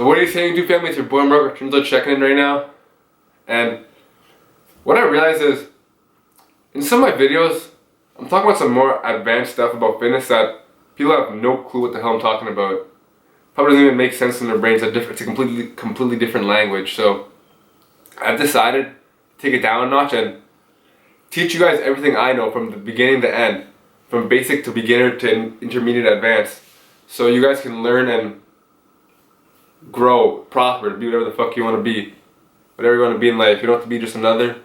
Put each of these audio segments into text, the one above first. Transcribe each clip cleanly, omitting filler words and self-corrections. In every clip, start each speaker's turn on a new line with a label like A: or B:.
A: So what are you saying, YouTube family? It's your boy Mark Trunzo checking in right now. And what I realized is, in some of my videos, I'm talking about some more advanced stuff about fitness that people have no clue what the hell I'm talking about. Probably doesn't even make sense in their brains. It's a completely different language. So I've decided to take it down a notch and teach you guys everything I know from the beginning to end, from basic to beginner to intermediate advanced, so you guys can learn and grow, prosper, be whatever the fuck you want to be, whatever you want to be in life. You don't have to be just another.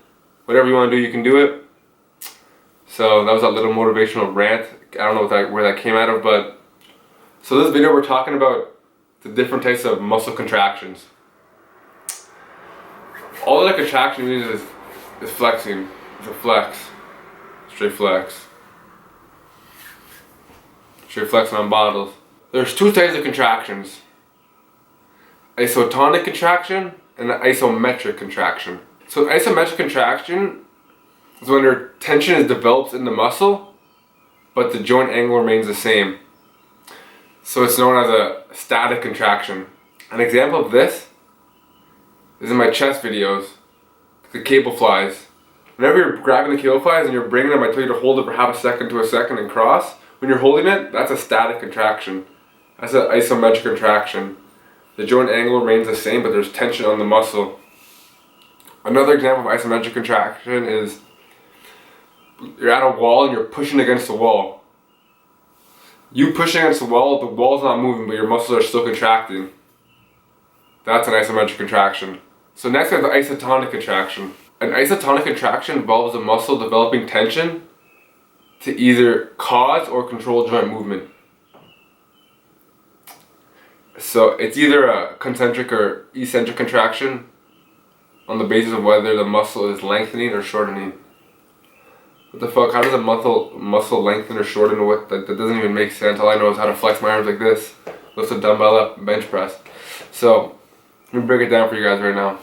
A: Whatever you want to do, you can do it. So that was a little motivational rant. I don't know where that came out of, but so this video we're talking about the different types of muscle contractions. All that contraction means is flexing. It's a flex. Straight flex. Straight flexing on bottles. There's two types of contractions. Isotonic contraction and an isometric contraction. So isometric contraction is when their tension is developed in the muscle, but the joint angle remains the same. So it's known as a static contraction. An example of this is in my chest videos, the cable flies. Whenever you're grabbing the cable flies and you're bringing them, I tell you to hold it for half a second to a second and cross. When you're holding it, that's a static contraction. That's an isometric contraction. The joint angle remains the same, but there's tension on the muscle. Another example of isometric contraction is you're at a wall and you're pushing against the wall. You pushing against the wall's not moving, but your muscles are still contracting. That's an isometric contraction. So next we have the isotonic contraction. An isotonic contraction involves the muscle developing tension to either cause or control joint movement. So it's either a concentric or eccentric contraction on the basis of whether the muscle is lengthening or shortening. What the fuck? How does a muscle lengthen or shorten? That doesn't even make sense. All I know is how to flex my arms like this, lift a dumbbell up, and bench press. So let me break it down for you guys right now.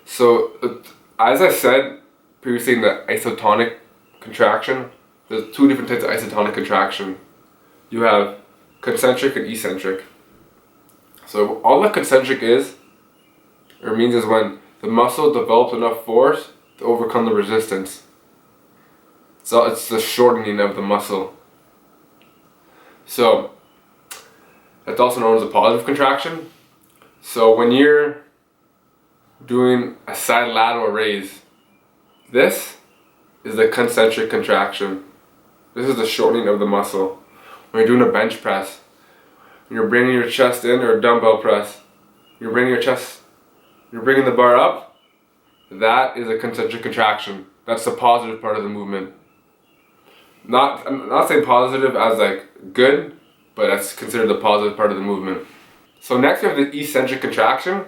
A: So as I said previously in the isotonic contraction, there's two different types of isotonic contraction. You have concentric and eccentric. So all that concentric is, or means, is when the muscle develops enough force to overcome the resistance. So it's the shortening of the muscle. So that's also known as a positive contraction. So when you're doing a side lateral raise, this is the concentric contraction. This is the shortening of the muscle. When you're doing a bench press, when you're bringing your chest in, or a dumbbell press, you're bringing the bar up, that is a concentric contraction. That's the positive part of the movement. I'm not saying positive as like good, but that's considered the positive part of the movement. So next we have the eccentric contraction.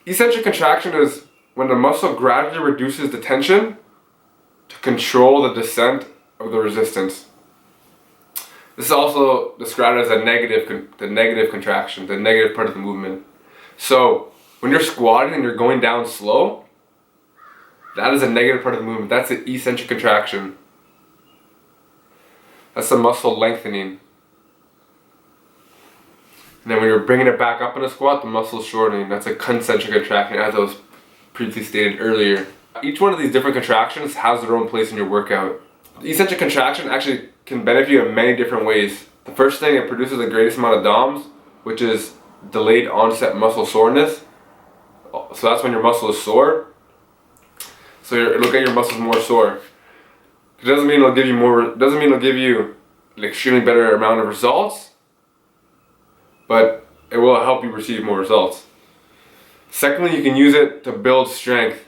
A: Eccentric contraction is when the muscle gradually reduces the tension to control the descent of the resistance. This is also described as the negative contraction, the negative part of the movement. So when you're squatting and you're going down slow, that is a negative part of the movement. That's the eccentric contraction. That's the muscle lengthening. And then when you're bringing it back up in a squat, the muscle is shortening. That's a concentric contraction, as I was previously stated earlier. Each one of these different contractions has their own place in your workout. The eccentric contraction actually can benefit you in many different ways. The first thing, it produces the greatest amount of DOMS, which is delayed onset muscle soreness. So that's when your muscle is sore. So it'll get your muscles more sore. It doesn't mean it'll give you more. Doesn't mean it'll give you an extremely better amount of results, but it will help you receive more results. Secondly, you can use it to build strength.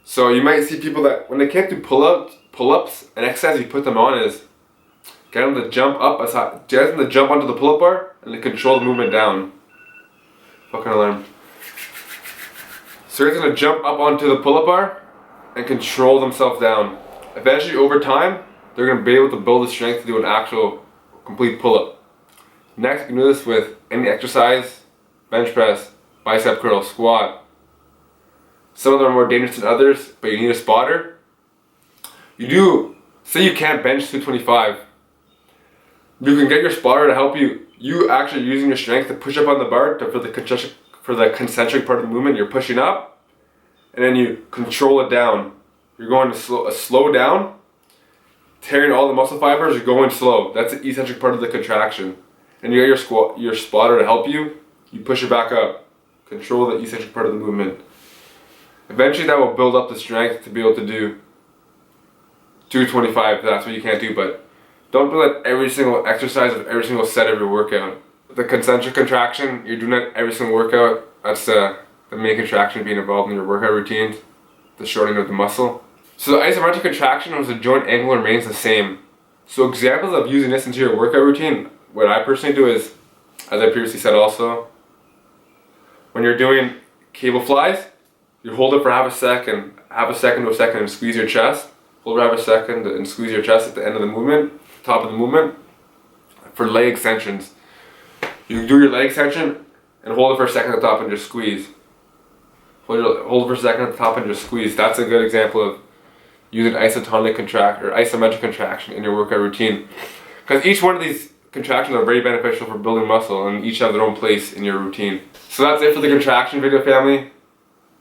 A: So you might see people that when they can't do pull-ups, an exercise you put them on is get them to jump up as high, get them to jump onto the pull-up bar and to control the movement down. Fucking alarm. So get them to jump up onto the pull-up bar and control themselves down. Eventually, over time, they're going to be able to build the strength to do an actual complete pull-up. Next, you can do this with any exercise: bench press, bicep curl, squat. Some of them are more dangerous than others, but you need a spotter. Say you can't bench 225. You can get your spotter to help you you actually using your strength to push up on the bar for the concentric part of the movement. You're pushing up, and then you control it down. You're going to slow down, tearing all the muscle fibers. You're going slow. That's the eccentric part of the contraction. And you got your spotter to help you. You push it back up. Control the eccentric part of the movement. Eventually that will build up the strength to be able to do 225 if that's what you can't do, but don't do that every single exercise of every single set of your workout. The concentric contraction, you're doing that every single workout. That's the main contraction being involved in your workout routines, the shortening of the muscle. So the isometric contraction was the joint angle remains the same. So examples of using this into your workout routine, what I personally do is, as I previously said also, when you're doing cable flies, you hold it for half a second to a second and squeeze your chest. Hold it for half a second and squeeze your chest at the end of the movement, top of the movement. For leg extensions, you do your leg extension and hold it for a second at the top and just squeeze. Hold it for a second at the top and just squeeze. That's a good example of using isotonic contraction or isometric contraction in your workout routine. Because each one of these contractions are very beneficial for building muscle and each have their own place in your routine. So that's it for the contraction video, family.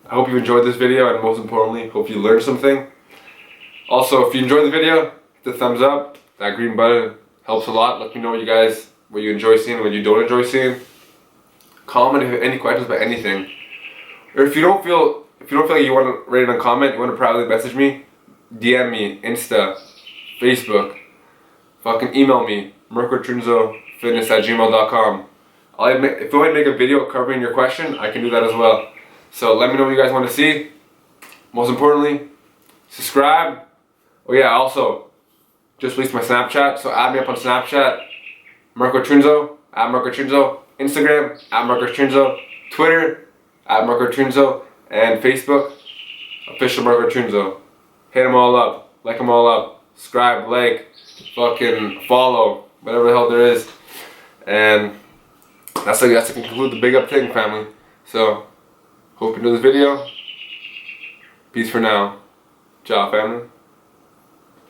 A: I hope you enjoyed this video, and most importantly, hope you learned something. Also, if you enjoyed the video, hit the thumbs up. That green button helps a lot. Let me know what you enjoy seeing, what you don't enjoy seeing. Comment if you have any questions about anything. Or if you don't feel like you want to rate and comment, you want to privately message me, DM me, Insta, Facebook, fucking email me, mircotrunsofitness@gmail.com. If you want to make a video covering your question, I can do that as well. So let me know what you guys want to see. Most importantly, subscribe. Oh yeah, also, just released my Snapchat, so add me up on Snapchat, Trunzo, @Trunzo, Instagram, @Trunzo, Twitter, @Trunzo, and Facebook, official Trunzo. Hit them all up, like them all up, subscribe, like, fucking follow, whatever the hell there is. And that's to conclude the big up thing, family. So, hope you enjoyed this video. Peace for now. Ciao, family.